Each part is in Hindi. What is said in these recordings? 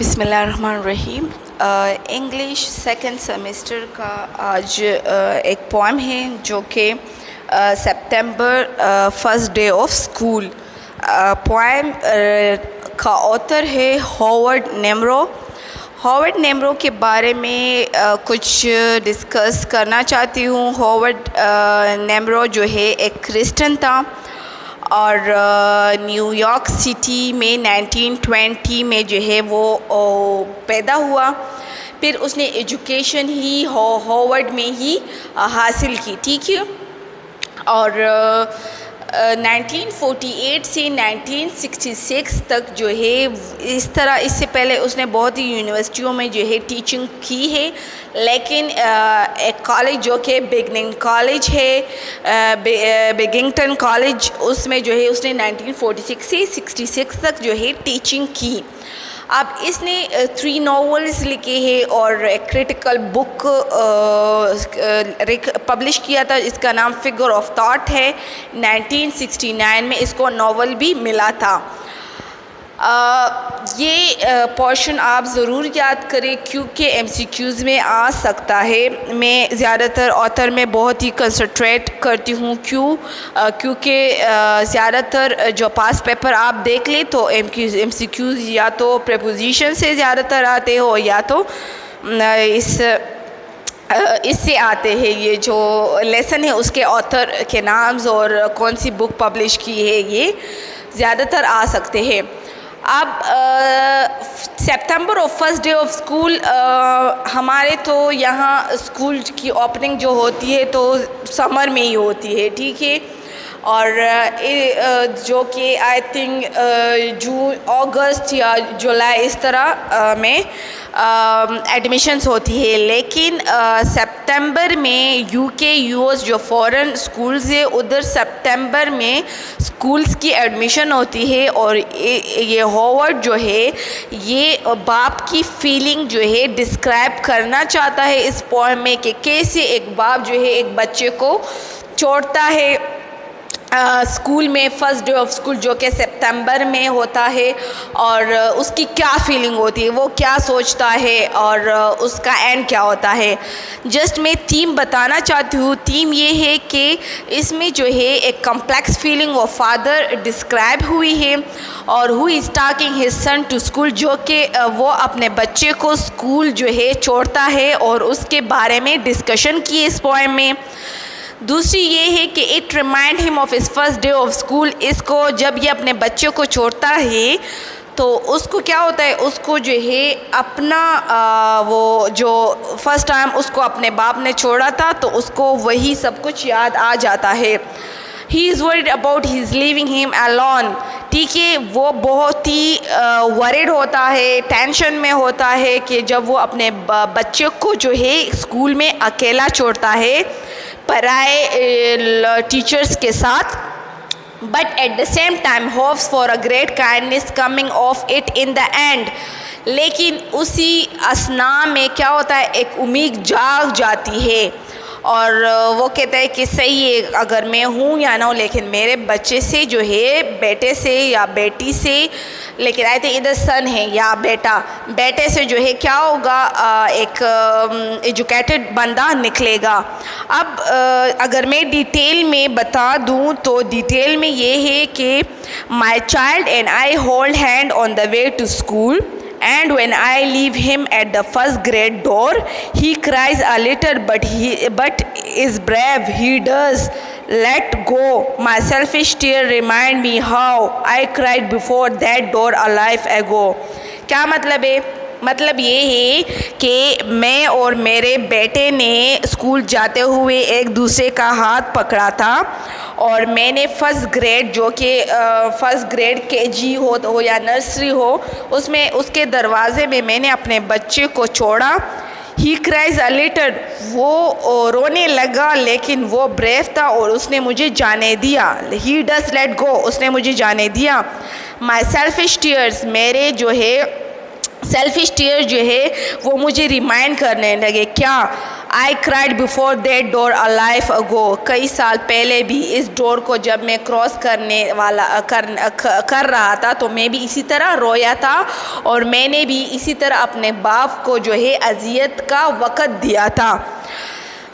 बिस्मिल्लाहिर्रहमानिर्रहीम। इंग्लिश सेकंड सेमेस्टर का आज एक पोएम है जो कि सितंबर first day of school. Poem का ऑथर है हॉवर्ड नेमरो। हॉवर्ड नेमरो के बारे में कुछ डिस्कस करना चाहती हूँ। हॉवर्ड नेमरो जो है एक क्रिश्चियन था और न्यूयॉर्क सिटी में 1920 में जो है वो पैदा हुआ। फिर उसने एजुकेशन ही हॉवर्ड में ही हासिल की, ठीक है। और 1948 से 1966 तक जो है इस तरह, इससे पहले उसने बहुत ही यूनिवर्सिटियों में जो है टीचिंग की है, लेकिन एक कॉलेज जो कि बिगिनिंग कॉलेज है, बिगिंगटन कॉलेज, उसमें जो है उसने 1946 से 66 तक जो है टीचिंग की। अब इसने 3 नॉवेल्स लिखे हैं और एक क्रिटिकल बुक पब्लिश किया था। इसका नाम फिगर ऑफ थॉट है। 1969 में इसको नॉवल भी मिला था। ये पोर्शन आप ज़रूर याद करें क्योंकि MCQs में आ सकता है। मैं ज़्यादातर ऑथर में बहुत ही कंसंट्रेट करती हूँ, क्योंकि ज़्यादातर जो पास पेपर आप देख लें तो MCQs या तो प्रीपोजिशन से ज़्यादातर आते हो या तो इससे आते हैं। ये जो लेसन है उसके ऑथर के नाम्स और कौन सी बुक पब्लिश की है ये ज़्यादातर आ सकते हैं। अब सितंबर of first day of school, हमारे तो यहाँ स्कूल की ओपनिंग जो होती है तो समर में ही होती है, ठीक है। और जो कि आई थिंक जून, अगस्त या जुलाई इस तरह में एडमिशन्स होती है। लेकिन सितंबर में UK US जो फॉरेन स्कूल्स है उधर सितंबर में स्कूल्स की एडमिशन होती है। और ये हॉवर्ड जो है ये बाप की फीलिंग जो है डिस्क्राइब करना चाहता है इस पोएम में कि कैसे एक बाप जो है एक बच्चे को छोड़ता है स्कूल में, फर्स्ट डे ऑफ स्कूल जो कि सितंबर में होता है, और उसकी क्या फीलिंग होती है, वो क्या सोचता है और उसका एंड क्या होता है। जस्ट मैं थीम बताना चाहती हूँ। थीम ये है कि इसमें जो है एक complex feeling of father describe हुई है और who is taking his son to school, जो कि वो अपने बच्चे को स्कूल जो है छोड़ता है और उसके बारे में डिस्कशन की इस पोएम में। दूसरी ये है कि it remind him of his first day of school. इसको जब ये अपने बच्चे को छोड़ता है तो उसको क्या होता है, उसको जो है अपना वो जो फर्स्ट टाइम उसको अपने बाप ने छोड़ा था तो उसको वही सब कुछ याद आ जाता है। He is worried about he is leaving him alone, ठीक है। वो बहुत ही वरीड होता है, टेंशन में होता है कि जब वो अपने बच्चे को जो है स्कूल में अकेला छोड़ता है पराए टीचर्स के साथ। But at the same time hopes for a great kindness coming of it in the end. लेकिन उसी असना में क्या होता है, एक उम्मीद जाग जाती है और वो कहता है कि सही है, अगर मैं हूँ या ना हूँ, लेकिन मेरे बच्चे से जो है, बेटे से या बेटी से, लेकिन आई थिंक इधर सन है या बेटे से जो है क्या होगा, एक एजुकेटेड बंदा निकलेगा। अब अगर मैं डिटेल में बता दूँ तो डिटेल में ये है कि my child and I hold hand on the way to school, and when I leave him at the first grade door, he cries a little but is brave. He does let go. My selfish tear remind me how I cried before that door a life ago. क्या मतलब है? मतलब ये है कि मैं और मेरे बेटे ने स्कूल जाते हुए एक दूसरे का हाथ पकड़ा था और मैंने फर्स्ट ग्रेड जो कि फर्स्ट ग्रेड KG हो या नर्सरी हो, उसमें उसके दरवाज़े में मैंने अपने बच्चे को छोड़ा। ही क्राइज अ लिटिल, वो रोने लगा लेकिन वो ब्रेव था और उसने मुझे जाने दिया। ही डज लेट गो, उसने मुझे जाने दिया। माई सेल्फिश टीयर्स, मेरे जो है सेल्फिश टीयर जो है वो मुझे रिमाइंड करने लगे क्या, I cried before that door a life ago, कई साल पहले भी इस डोर को जब मैं क्रॉस करने वाला कर रहा था तो मैं भी इसी तरह रोया था और मैंने भी इसी तरह अपने बाप को जो है अजियत का वक़्त दिया था।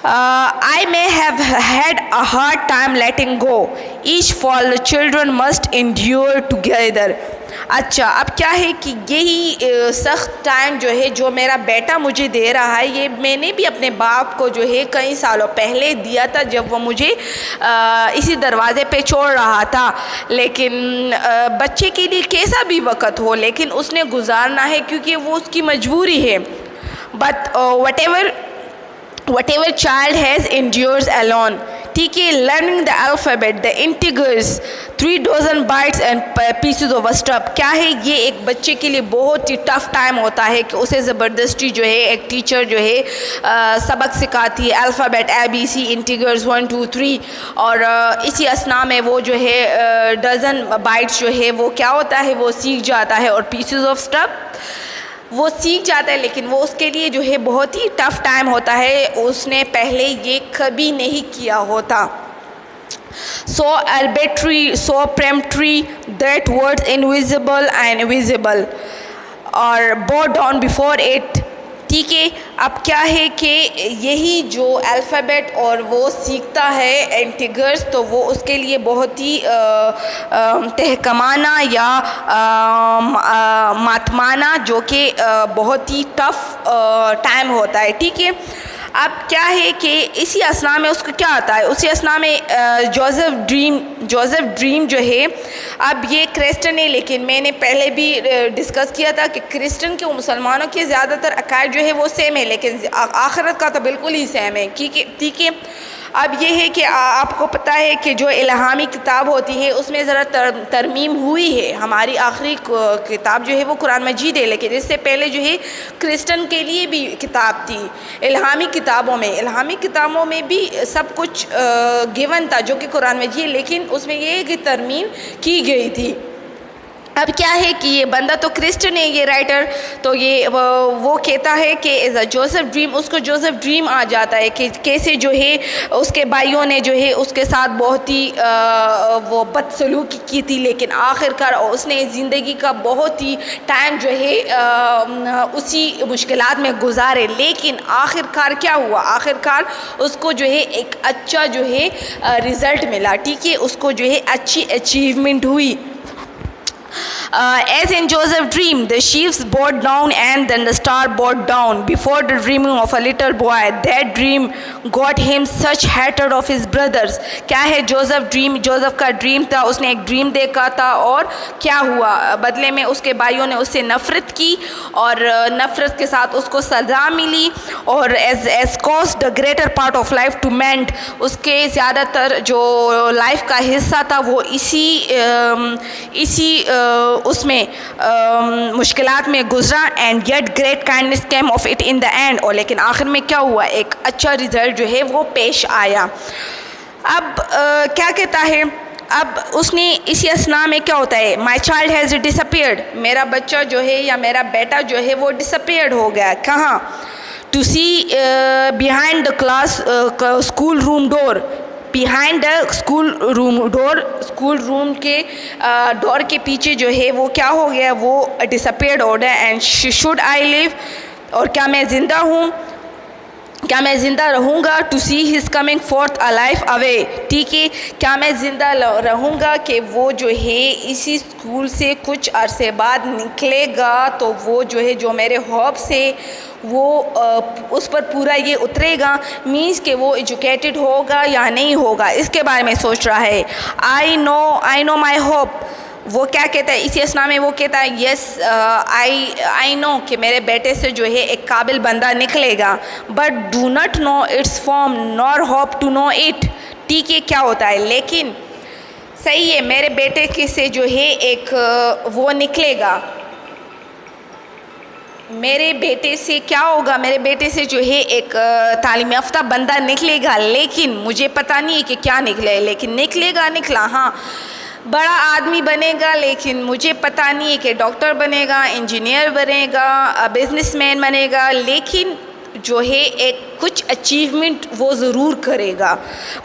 I may have had a hard time letting go. Each fall the children must endure together. अच्छा, अब क्या है कि यही सख्त टाइम जो है जो मेरा बेटा मुझे दे रहा है, ये मैंने भी अपने बाप को जो है कई सालों पहले दिया था जब वो मुझे इसी दरवाज़े पे छोड़ रहा था। लेकिन बच्चे के लिए कैसा भी वक़्त हो लेकिन उसने गुजारना है क्योंकि वो उसकी मजबूरी है। But whatever child has endures alone, ठीक है। Learning the alphabet, the integrals, 3 dozen bites and pieces of a stuff, क्या है ये एक बच्चे के लिए बहुत ही टफ़ टाइम होता है कि उसे ज़बरदस्ती जो है एक टीचर जो है सबक सिखाती है, अल्फ़ाबेट ABC, इंटीग्रल्स 1 2 3, और इसी असना में वो जो है डज़न बाइट्स जो है वो क्या होता है वो सीख जाता है, और पीसेस ऑफ स्टफ वो सीख जाता है। लेकिन वो उसके लिए जो है बहुत ही टफ़ टाइम होता है, उसने पहले ये कभी नहीं किया होता। So arbitrary, so peremptory, that words invisible and visible or bow down before it, ठीक है। अब क्या है कि यही जो अल्फ़ाबेट और वो सीखता है इंटीग्रल्स, तो वो उसके लिए बहुत ही तहकमाना या मातमाना जो कि बहुत ही टफ़ टाइम होता है, ठीक है। अब क्या है कि इसी असना में उसको क्या आता है, उसी असना में जोसेफ ड्रीम जो है, अब ये क्रिश्चियन है लेकिन मैंने पहले भी डिस्कस किया था कि क्रिश्चियन के मुसलमानों के ज़्यादातर अकायद जो है वो सेम है, लेकिन आखिरत का तो बिल्कुल ही सेम है, ठीक है। अब ये है कि आपको पता है कि जो इल्हामी किताब होती है उसमें ज़रा तरमीम हुई है। हमारी आखिरी किताब जो है वो कुरान मजीद है, लेकिन इससे पहले जो है क्रिश्चियन के लिए भी किताब थी इल्हामी किताबों में भी सब कुछ गिवन था जो कि कुरान मजीद, लेकिन उसमें ये कि तरमीम की गई थी। अब क्या है कि ये बंदा तो क्रिश्चियन है, ये राइटर, तो ये वो कहता है कि एज अ जोसेफ ड्रीम, उसको जोसेफ ड्रीम आ जाता है कि कैसे जो है उसके भाइयों ने जो है उसके साथ बहुत ही वो बदसलूकी की थी, लेकिन आखिरकार उसने ज़िंदगी का बहुत ही टाइम जो है उसी मुश्किलात में गुजारे। लेकिन आखिरकार क्या हुआ, आखिरकार उसको जो है एक अच्छा जो है रिज़ल्ट मिला, ठीक है, उसको जो है अच्छी अचीवमेंट हुई। As in Joseph's dream, the sheaves bowed down and then the star bowed down before the dreaming of a little boy. That dream got him such hatred of his brothers. क्या है जोसेफ का ड्रीम था, उसने एक ड्रीम देखा था और क्या हुआ, बदले में उसके भाइयों ने उससे नफ़रत की और नफ़रत के साथ उसको सज़ा मिली, और as caused the greater part of life to mend, उसके ज़्यादातर जो लाइफ का हिस्सा था वो इसी उसमें मुश्किलात में गुजरा। And yet great kindness came of it in the end, और लेकिन आखिर में क्या हुआ, एक अच्छा रिज़ल्ट जो है वो पेश आया। अब क्या कहता है, अब उसने इसी असना में क्या होता है, माई चाइल्ड हैज़ डिसअपीयर्ड, मेरा बच्चा जो है या मेरा बेटा जो है वो डिसअपीयर्ड हो गया। कहाँ, to see behind the class school room door, behind the school room के डोर के पीछे जो है वो क्या हो गया, वो डिसअपीयर्ड हो गया। एंड शुड आई लिव, और क्या मैं ज़िंदा हूँ, क्या मैं ज़िंदा रहूँगा, to see his coming forth a life away, ठीक है, क्या मैं ज़िंदा रहूँगा कि वो जो है इसी स्कूल से कुछ अरसे बाद निकलेगा, तो वो जो है जो मेरे होप से वो उस पर पूरा ये उतरेगा, मीन्स कि वो एजुकेटेड होगा या नहीं होगा, इसके बारे में सोच रहा है। आई नो माई होप, वो क्या कहता है इसी असना में, वो कहता है यस आई नो कि मेरे बेटे से जो है एक काबिल बंदा निकलेगा, but do not know its form nor hope to know it, ठीक है, क्या होता है, लेकिन सही है मेरे बेटे के से जो है एक वो निकलेगा, मेरे बेटे से क्या होगा, मेरे बेटे से जो है एक तालीम याफ्ता बंदा निकलेगा, लेकिन मुझे पता नहीं है कि क्या निकले, लेकिन निकला, हाँ बड़ा आदमी बनेगा, लेकिन मुझे पता नहीं है कि डॉक्टर बनेगा, इंजीनियर बनेगा, बिजनेसमैन बनेगा, लेकिन जो है एक कुछ अचीवमेंट वो ज़रूर करेगा।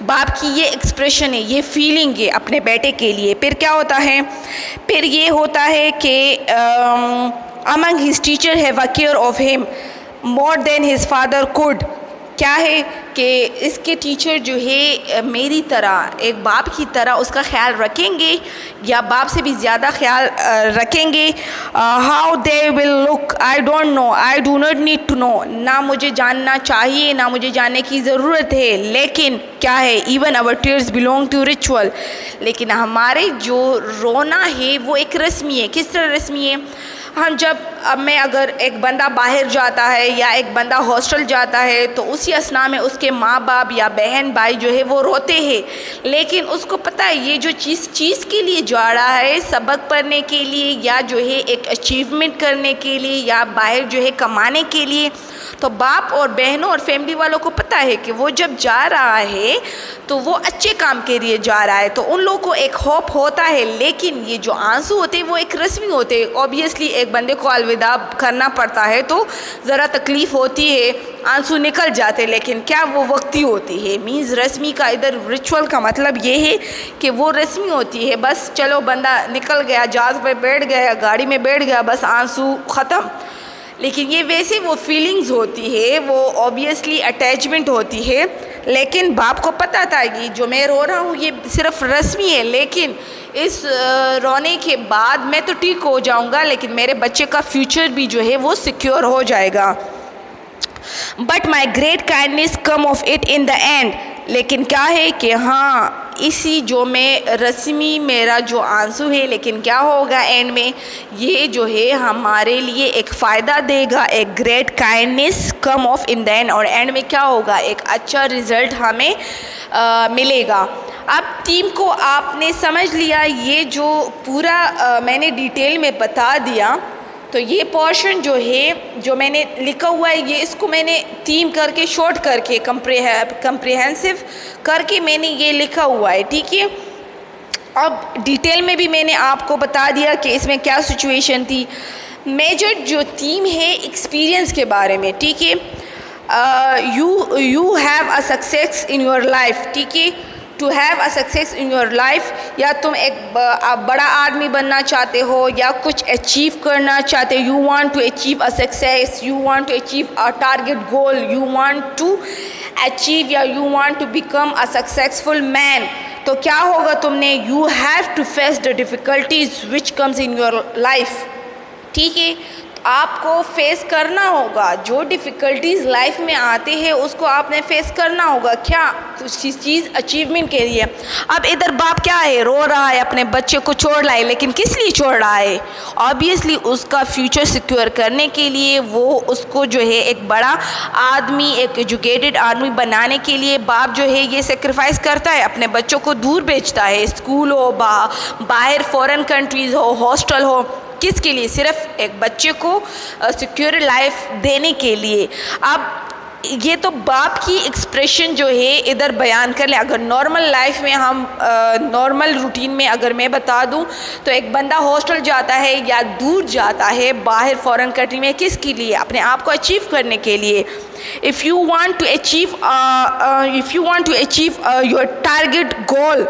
बाप की ये एक्सप्रेशन है, ये फीलिंग है अपने बेटे के लिए। फिर क्या होता है, फिर ये होता है कि among his teacher have a care of him more than his father could. क्या है कि इसके टीचर जो है मेरी तरह, एक बाप की तरह उसका ख्याल रखेंगे या बाप से भी ज़्यादा ख्याल रखेंगे। How they will look I don't know, I do not need to know. ना मुझे जानना चाहिए, ना मुझे जानने की ज़रूरत है, लेकिन क्या है, even our tears belong to ritual. लेकिन हमारे जो रोना है वो एक रस्मी है। किस तरह रस्मी है? हम जब अब मैं अगर एक बंदा बाहर जाता है या एक बंदा हॉस्टल जाता है तो उसी असना में उसके माँ बाप या बहन भाई जो है वो रोते हैं, लेकिन उसको पता है ये जो चीज़ के लिए जा रहा है, सबक पढ़ने के लिए या जो है एक अचीवमेंट करने के लिए या बाहर जो है कमाने के लिए, तो बाप और बहनों और फैमिली वालों को पता है कि वो जब जा रहा है तो वो अच्छे काम के लिए जा रहा है, तो उन लोगों को एक होप होता है। लेकिन ये जो आंसू होते हैं वो एक रस्मी होते हैं। ऑब्वियसली एक बंदे को अलविदा करना पड़ता है तो ज़रा तकलीफ़ होती है, आंसू निकल जाते, लेकिन क्या वो वक्ती होती है। मीन्स रस्मी का इधर रिचुअल का मतलब ये है कि वो रस्मी होती है, बस चलो बंदा निकल गया, जहाज़ पे बैठ गया, गाड़ी में बैठ गया, बस आंसू ख़त्म। लेकिन ये वैसे वो फीलिंग्स होती है, वो ऑब्वियसली अटैचमेंट होती है। लेकिन बाप को पता था कि जो मैं रो रहा हूँ ये सिर्फ रस्मी है, लेकिन इस रोने के बाद मैं तो ठीक हो जाऊँगा, लेकिन मेरे बच्चे का फ्यूचर भी जो है वो सिक्योर हो जाएगा। But my great kindness come of it in the end. लेकिन क्या है कि हाँ, इसी जो मैं रस्मी मेरा जो आंसू है, लेकिन क्या होगा एंड में, ये जो है हमारे लिए एक फ़ायदा देगा। एक great kindness come of in the end, और एंड में क्या होगा, एक अच्छा रिज़ल्ट हमें मिलेगा। अब टीम को आपने समझ लिया, ये जो पूरा मैंने डिटेल में बता दिया, तो ये पोर्शन जो है जो मैंने लिखा हुआ है ये इसको मैंने थीम करके शॉर्ट करके कंप्रिहेंसिव करके मैंने ये लिखा हुआ है, ठीक है। अब डिटेल में भी मैंने आपको बता दिया कि इसमें क्या सिचुएशन थी। मेजर जो थीम है एक्सपीरियंस के बारे में, ठीक है। You have a success in your life, ठीक है। To have a success in your life, या तुम एक बड़ा आदमी बनना चाहते हो या कुछ अचीव करना चाहते हो, you want to achieve a success, you want to achieve a target goal, you want to achieve या you want to become a successful man, तो क्या होगा, तुमने you have to face the difficulties which comes in your life, ठीक है। आपको फेस करना होगा जो डिफ़िकल्टीज़ लाइफ में आते हैं, उसको आपने फेस करना होगा। क्या? कुछ चीज़ अचीवमेंट के लिए। अब इधर बाप क्या है, रो रहा है, अपने बच्चे को छोड़ रहा है, लेकिन किस लिए छोड़ रहा है? ऑब्वियसली उसका फ्यूचर सिक्योर करने के लिए, वो उसको जो है एक बड़ा आदमी, एक एजुकेटेड आदमी बनाने के लिए बाप जो है ये सेक्रीफाइस करता है, अपने बच्चों को दूर भेजता है, स्कूल हो, बाहर फॉरेन कंट्रीज़ हो, हॉस्टल हो, किसके लिए? सिर्फ एक बच्चे को सिक्योर लाइफ देने के लिए। अब ये तो बाप की एक्सप्रेशन जो है इधर बयान कर ले। अगर नॉर्मल लाइफ में हम नॉर्मल रूटीन में अगर मैं बता दूं तो एक बंदा हॉस्टल जाता है या दूर जाता है बाहर फॉरेन कंट्री में, किसके लिए? अपने आप को अचीव करने के लिए। If you want to achieve your target goal,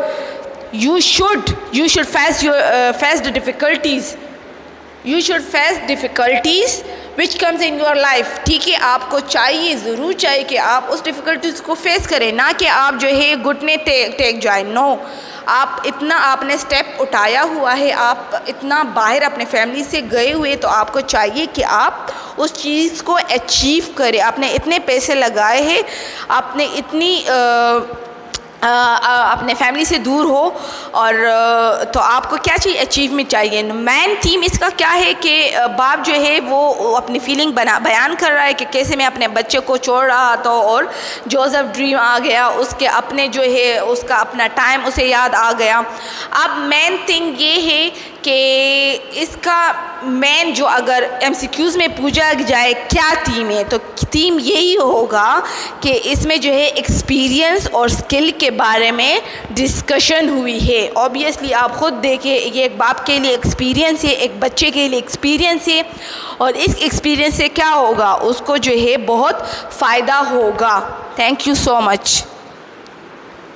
you should face the difficulties, you should face difficulties which comes in your life, ठीक है। आपको चाहिए, ज़रूर चाहिए कि आप उस डिफ़िकल्टीज़ को फेस करें, ना कि आप जो है घुटने टेक जाए। नो, आप इतना आपने स्टेप उठाया हुआ है, आप इतना बाहर अपने फैमिली से गए हुए, तो आपको चाहिए कि आप उस चीज़ को अचीव करें। आपने इतने पैसे लगाए हैं, आपने इतनी अपने फैमिली से दूर हो, और तो आपको क्या चाहिए? अचीवमेंट चाहिए। मेन थीम इसका क्या है कि बाप जो है वो अपनी फीलिंग बयान कर रहा है कि कैसे मैं अपने बच्चे को छोड़ रहा था और जोसेफ ड्रीम आ गया, उसके अपने जो है उसका अपना टाइम उसे याद आ गया। अब मेन थिंग ये है कि इसका मेन जो अगर MCQs में पूछा जाए क्या थीम है, तो थीम यही होगा कि इसमें जो है एक्सपीरियंस और स्किल के बारे में डिस्कशन हुई है। ऑब्वियसली आप ख़ुद देखें, ये एक बाप के लिए एक्सपीरियंस है, एक बच्चे के लिए एक्सपीरियंस है, और इस एक्सपीरियंस से क्या होगा, उसको जो है बहुत फ़ायदा होगा। Thank you so much.